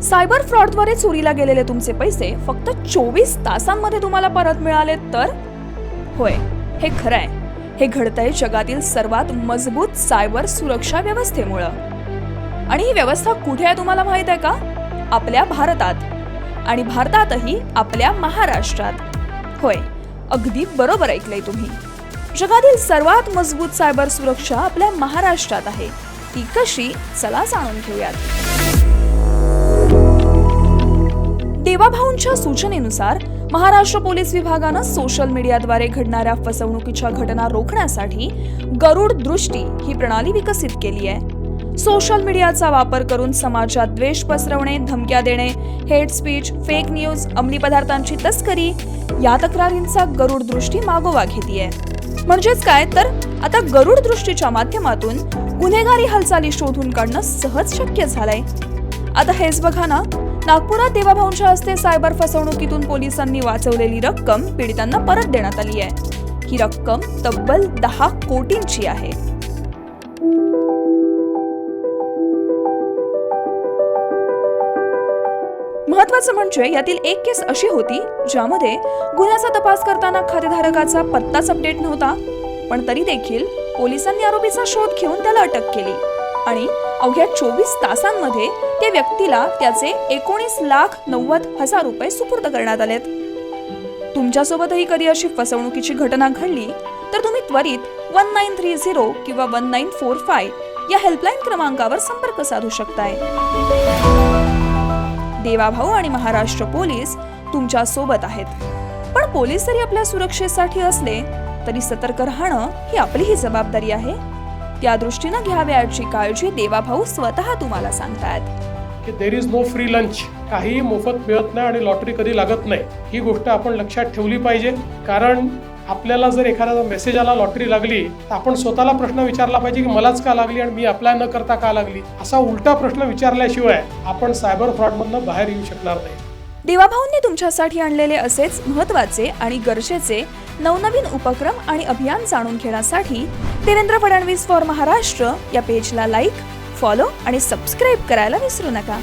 Cyber फ्रॉडद्वारे चोरीला गेलेले तुमचे पैसे फक्त 24 तासांमध्ये तुम्हाला परत मिळाले तर? होय, हे खरं आहे. हे घडतंय जगातील सर्वात मजबूत सायबर सुरक्षा व्यवस्थेमुळं. आणि ही व्यवस्था कुठे आहे तुम्हाला माहित आहे का? आपल्या भारतात. आणि भारतातही आपल्या महाराष्ट्रात. होय, अगदी बरोबर ऐकलंय तुम्ही. जगातील सर्वात मजबूत सायबर सुरक्षा आपल्या महाराष्ट्रात आहे. ती कशी? चला जाणून घेऊयात. देवाभाऊंच्या सूचनेनुसार महाराष्ट्र पोलीस विभागानं सोशल मीडियाद्वारे घडणाऱ्या फसवणुकीच्या घटना रोखण्यासाठी गरुड दृष्टी ही प्रणाली विकसित केली आहे. सोशल मीडियाचा वापर करून समाजात द्वेष पसरवणे, धमक्या देणे, हेट स्पीच, फेक न्यूज, अंमली पदार्थांची तस्करी या तक्रारींचा गरुड दृष्टी मागोवा घेतीये. म्हणजेच काय तर आता गरुड दृष्टीच्या माध्यमातून गुन्हेगारी हालचाली शोधून काढणं सहज शक्य झालंय. आता हेच बघा ना, नागपुरात देवाभाऊंच्या हस्ते सायबर फसवणुकीतून पोलिसांनी वाचवलेली रक्कम पीडितांना परत देण्यात आली आहे. ही रक्कम तब्बल 10 कोटींची आहे. महत्वाचं म्हणजे यातील एक केस अशी होती ज्यामध्ये गुन्ह्याचा तपास करताना खातेधारकाचा पत्ताच अपडेट नव्हता, पण तरी देखील पोलिसांनी आरोपीचा शोध घेऊन त्याला अटक केली आणि अवघ्या 24 तासांमध्ये त्या व्यक्तीला त्याचे 19,90,000 रुपये सुपूर्द करण्यात आलेत. तुमच्यासोबतही कधी अशी फसवणुकीची घटना घडली तर तुम्ही त्वरित 1930 किंवा 1945 या हेल्पलाईन क्रमांकावर संपर्क साधू शकताय. देवाभाऊ आणि महाराष्ट्र पोलीस तुमच्या सोबत आहेत. पण पोलीस जरी आपल्या सुरक्षेसाठी असले तरी सतर्क राहणं ही आपलीही जबाबदारी आहे. त्या दृष्टीनं घ्यावयाची काळजी देवाभाऊ स्वतः तुम्हाला सांगतायत की there is no free lunch. काही मोफत मिळत नाही आणि लॉटरी कधी लागत नाही. ही गोष्ट आपण लक्षात ठेवली पाहिजे. कारण आपल्याला जर एखादा मेसेज आला लॉटरी लागली तर आपण स्वतःला प्रश्न विचारला पाहिजे की मलाच का लागली आणि मी अप्लाय न करता का लागली. असा उलटा प्रश्न विचारल्याशिवाय आपण सायबर फ्रॉडमधनं बाहेर येऊ शकणार नाही. देवाभाऊंनी तुमच्यासाठी आणलेले असेच महत्त्वाचे आणि गरजेचे नवनवीन उपक्रम आणि अभियान जाणून घेण्यासाठी देवेंद्र फडणवीस फॉर महाराष्ट्र या पेजला लाईक, फॉलो आणि सबस्क्राईब करायला विसरू नका.